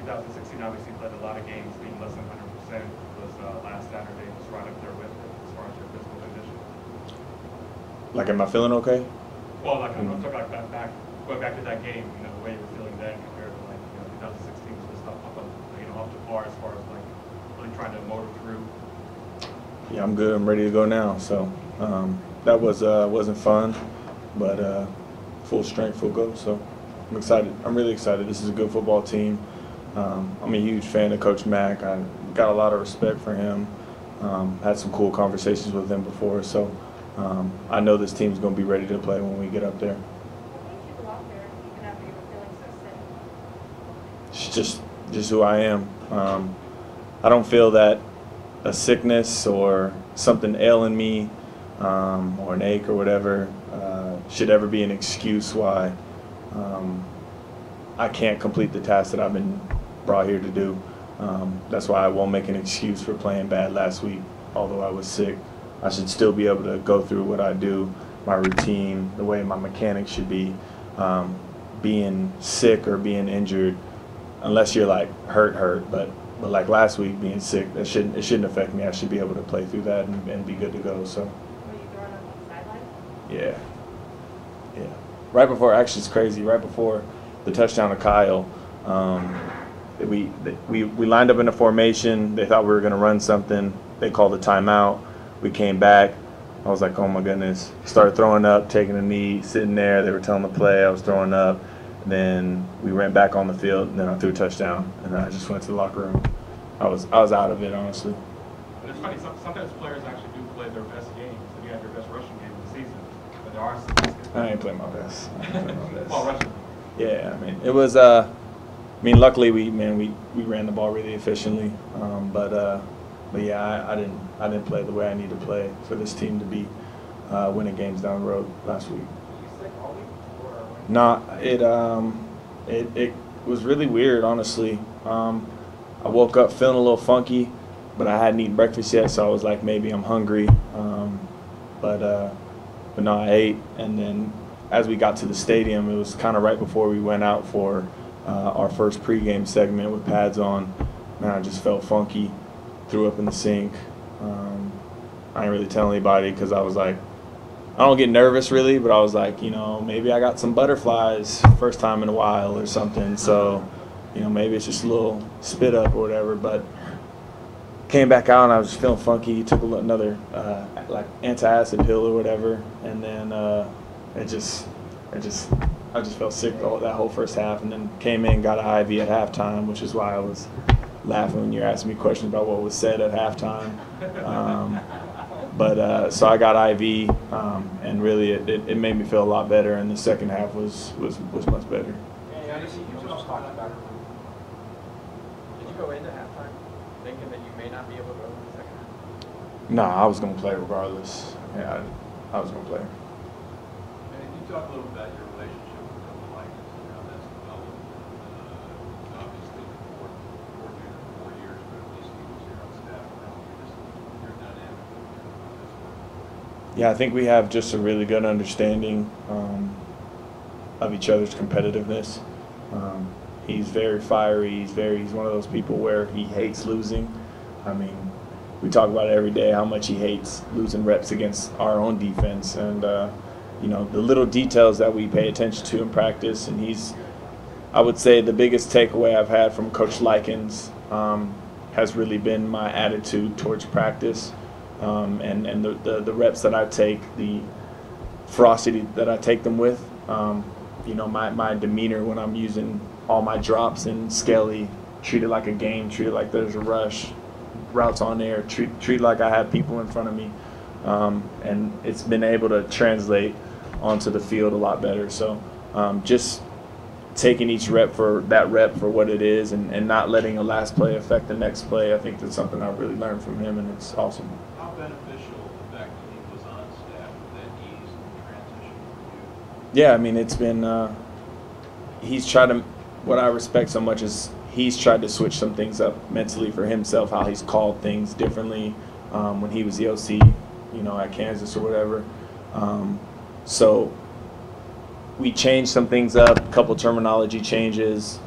2016 obviously played a lot of games, being less than 100%. Was last Saturday was right up there with it as far as your physical condition? Like, am I feeling okay? Well, like I'm talking about going back to that game, the way you were feeling then compared to 2016 was just up to par as far as like really trying to motor through. Yeah, I'm good. I'm ready to go now. So that wasn't fun, but full strength, full go. So I'm excited. I'm really excited. This is a good football team. I'm a huge fan of Coach Mack. I got a lot of respect for him. Had some cool conversations with him before. So I know this team's going to be ready to play when we get up there. What made you go out there even after you were feeling so sick? It's just who I am. I don't feel that a sickness or something ailing me or an ache or whatever should ever be an excuse why I can't complete the task that I've been brought here to do. That's why I won't make an excuse for playing bad last week, although I was sick. I should still be able to go through what I do, my routine, the way my mechanics should be. Being sick or being injured, unless you're like hurt, but like last week being sick, it shouldn't affect me. I should be able to play through that and be good to go. So. Were you throwing up on the sideline? Yeah. Right before, actually, it's crazy. Right before the touchdown to Kyle, we lined up in a formation. They thought we were going to run something. They called a timeout. We came back. I was like, oh my goodness. Started throwing up, taking a knee, sitting there. They were telling the play. I was throwing up. Then we ran back on the field. And then I threw a touchdown, and then I just went to the locker room. I was out of it, honestly. But it's funny. Sometimes players actually do play their best games. If you have your best rushing game of the season, but there are some. I ain't playing my best. Well, rushing. Yeah, I mean, it was. Luckily we ran the ball really efficiently. But yeah, I didn't play the way I need to play for this team to be winning games down the road last week. Were you sick all week? Or Nah, it was really weird, honestly. I woke up feeling a little funky, but I hadn't eaten breakfast yet, so I was like, maybe I'm hungry. But no, I ate, and then as we got to the stadium, it was kind of right before we went out for our first pregame segment with pads on. Man, I just felt funky, threw up in the sink. I didn't really tell anybody because I was like, I don't get nervous really, but I was like, maybe I got some butterflies first time in a while or something. So, maybe it's just a little spit up or whatever. But came back out and I was just feeling funky. Took another like antacid pill or whatever, and then I just felt sick that whole first half, and then came in, got an IV at halftime, which is why I was laughing when you were asking me questions about what was said at halftime. So I got IV, and really it made me feel a lot better, and the second half was much better. Yeah, you just talked about it. Did you go into halftime thinking that you may not be able to go in the second half? Nah, I was going to play regardless. Yeah, I was going to play. Can you talk a little about your relationship with Wilkins and how that's developed? Obviously, for 4 years, but at least he was here on staff. Your dynamic with him, how that's working. Yeah, I think we have just a really good understanding of each other's competitiveness. He's very fiery. He's one of those people where he hates losing. I mean, we talk about it every day how much he hates losing reps against our own defense, and the little details that we pay attention to in practice. And I would say the biggest takeaway I've had from Coach Wilkins has really been my attitude towards practice, and the reps that I take, the ferocity that I take them with. My demeanor when I'm using all my drops and skelly, treat it like a game, treat it like there's a rush, routes on air, treat like I have people in front of me, and it's been able to translate onto the field a lot better. So just taking each rep for what it is, and not letting a last play affect the next play, I think that's something I've really learned from him, and it's awesome. How beneficial the fact that he was on staff with that ease and transition for you? Yeah, I mean, it's been he's tried to, what I respect so much is he's tried to switch some things up mentally for himself, how he's called things differently when he was the OC, at Kansas or whatever. So we changed some things up, a couple terminology changes.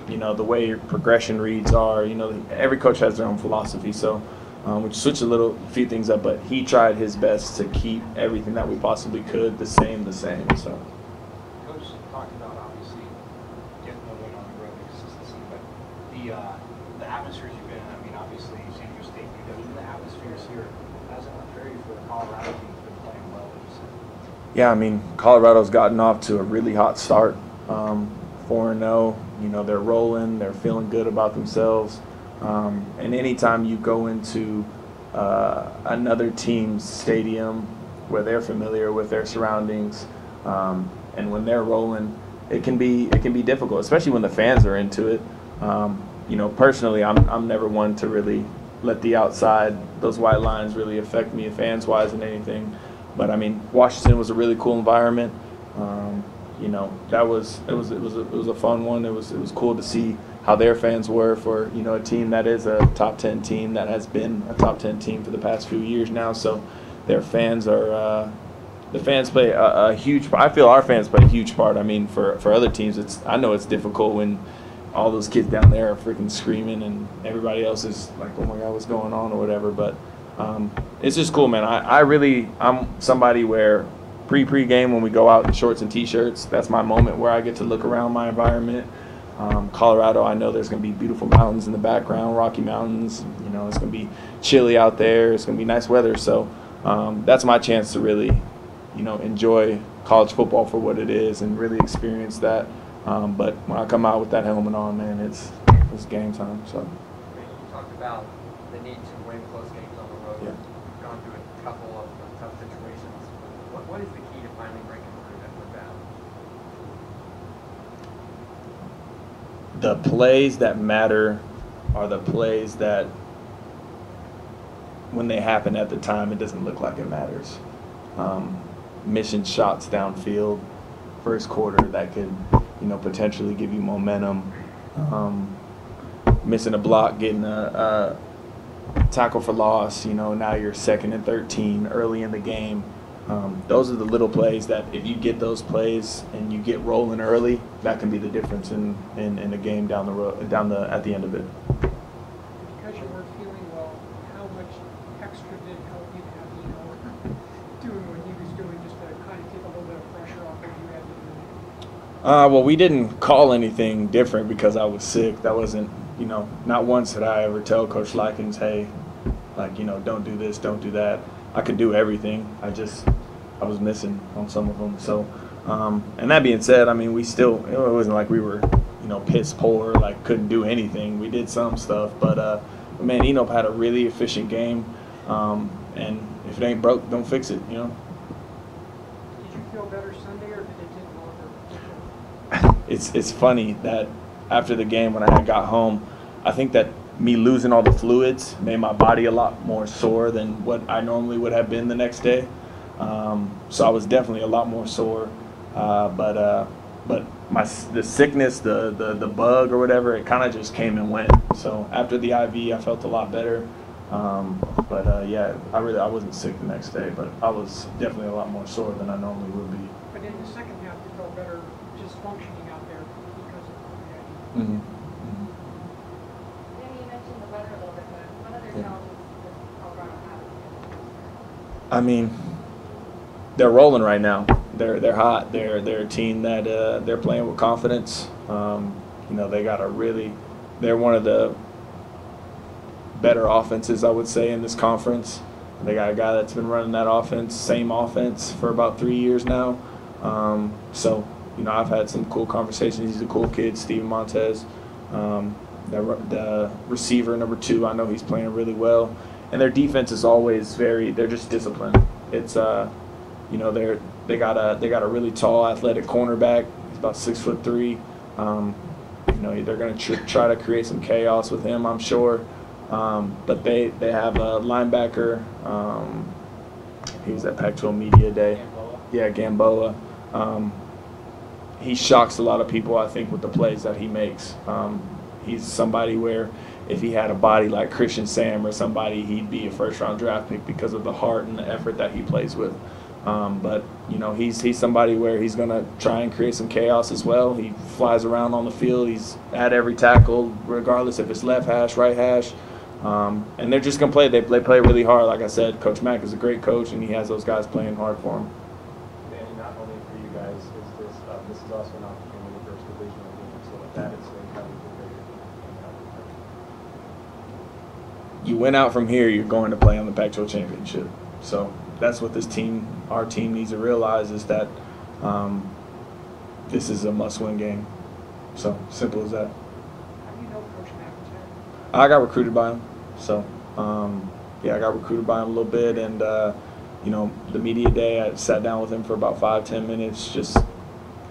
You know, the way your progression reads are, you know, every coach has their own philosophy. So we switched a few things up, but he tried his best to keep everything that we possibly could the same. So. Coach talked about obviously getting the win on the road, consistency, but the atmospheres you've been in. I mean, obviously San Diego State, the atmospheres here hasn't looked very for the Colorado team's been playing well. Like you said. Yeah, I mean, Colorado's gotten off to a really hot start, 4-0. You know, they're rolling, they're feeling good about themselves. And anytime you go into another team's stadium where they're familiar with their surroundings, and when they're rolling, it can be difficult, especially when the fans are into it. You know, personally, I'm never one to really let the outside, those white lines, really affect me fans-wise and anything. But I mean, Washington was a really cool environment. You know, it was a fun one. It was cool to see how their fans were for, you know, a team that is a top 10 team, that has been a top 10 team for the past few years now. So their fans are the fans play a huge part. I feel our fans play a huge part. I mean, for other teams, I know it's difficult when all those kids down there are freaking screaming and everybody else is like, oh my God, what's going on or whatever. But it's just cool, man. I'm somebody where pre-game when we go out in shorts and T-shirts, that's my moment where I get to look around my environment. Colorado, I know there's going to be beautiful mountains in the background, Rocky Mountains. You know, it's going to be chilly out there. It's going to be nice weather. So that's my chance to really, you know, enjoy college football for what it is and really experience that. But when I come out with that helmet on, man, it's game time. So. You talked about the need to win close games on the road. Yeah. You've gone through a couple of tough situations. What is the key to finally breaking through that with that? The plays that matter are the plays that, when they happen at the time, it doesn't look like it matters. Missing shots downfield, first quarter, that could, you know, potentially give you momentum. Missing a block, getting a tackle for loss, you know, now you're 2nd and 13 early in the game. Those are the little plays that if you get those plays and you get rolling early, that can be the difference in the game down the road, at the end of it. Because you weren't feeling well, how much extra did it help you to have doing what he was doing, just to kind of take a little bit of pressure off what you had to do? Well, we didn't call anything different because I was sick. That wasn't, you know, not once did I ever tell Coach Wilkins, hey, like, you know, don't do this, don't do that. I could do everything. I was missing on some of them. So, and that being said, I mean, we still, it wasn't like we were, you know, piss poor, like couldn't do anything. We did some stuff, but man, Enope had a really efficient game. And if it ain't broke, don't fix it, you know. Did you feel better Sunday, or did it take longer? It's funny that after the game when I got home, I think that me losing all the fluids made my body a lot more sore than what I normally would have been the next day. So I was definitely a lot more sore, but the sickness, the bug or whatever, it kind of just came and went. So after the IV, I felt a lot better. Yeah, I wasn't sick the next day, but I was definitely a lot more sore than I normally would be. But in the second half, you felt better just functioning out there because of the Mm-hmm. Manny, you mentioned the weather a little bit, but what other challenges does Colorado have? I mean, they're rolling right now. They're hot. They're a team that they're playing with confidence. You know, they're one of the better offenses, I would say, in this conference. They got a guy that's been running that same offense for about 3 years now. So, you know, I've had some cool conversations. He's a cool kid, Steven Montez. The receiver, number 2, I know he's playing really well. And their defense is always they're just disciplined. It's, you know, they got a really tall, athletic cornerback. He's about 6'3". You know, they're going to try to create some chaos with him, I'm sure. But they have a linebacker. He was at Pac-12 Media Day. Yeah, Gamboa. He shocks a lot of people, I think, with the plays that he makes. He's somebody where if he had a body like Christian Sam or somebody, he'd be a first-round draft pick because of the heart and the effort that he plays with. But you know, he's somebody where he's gonna try and create some chaos as well. He flies around on the field. He's at every tackle, regardless if it's left hash, right hash. And they're just gonna play. They play really hard. Like I said, Coach Mack is a great coach, and he has those guys playing hard for him. Manny, not only for you guys is this is also an opportunity for divisional games. So with that, it's like how we You win out from here, you're going to play on the Pac-12 championship. So that's what our team needs to realize, is that this is a must-win game. So simple as that. How do you know Coach Mack? I got recruited by him. So yeah, I got recruited by him a little bit, and you know, the media day, I sat down with him for about 5-10 minutes, just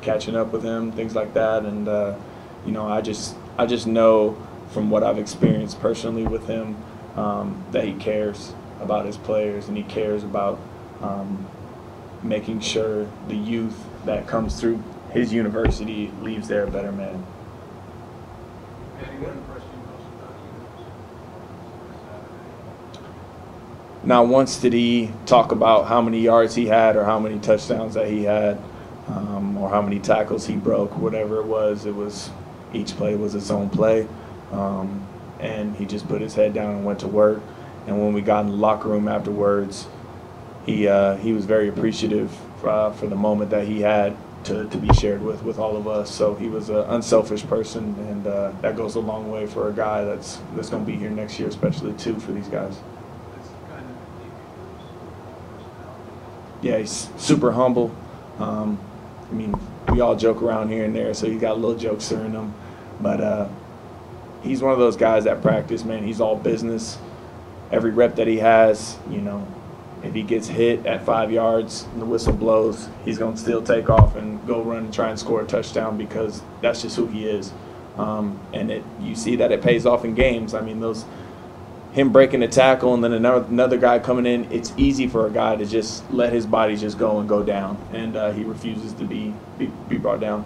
catching up with him, things like that. And you know, I just know from what I've experienced personally with him, that he cares about his players, and he cares about making sure the youth that comes through his university leaves there a better man. Manny, what impressed you most about you? Not once did he talk about how many yards he had or how many touchdowns that he had, or how many tackles he broke, whatever it was. Each play was its own play. And he just put his head down and went to work. And when we got in the locker room afterwards, he was very appreciative for the moment that he had to be shared with all of us. So he was an unselfish person, and that goes a long way for a guy that's going to be here next year, especially too, for these guys. It's kind of personality. Yeah, he's super humble. I mean, we all joke around here and there, so he's got little jokes in him. But he's one of those guys at practice, man, he's all business. Every rep that he has, you know, if he gets hit at 5 yards and the whistle blows, he's going to still take off and go run and try and score a touchdown, because that's just who he is. And you see that it pays off in games. I mean, him breaking a tackle and then another guy coming in, it's easy for a guy to just let his body just go and go down, and he refuses to be brought down.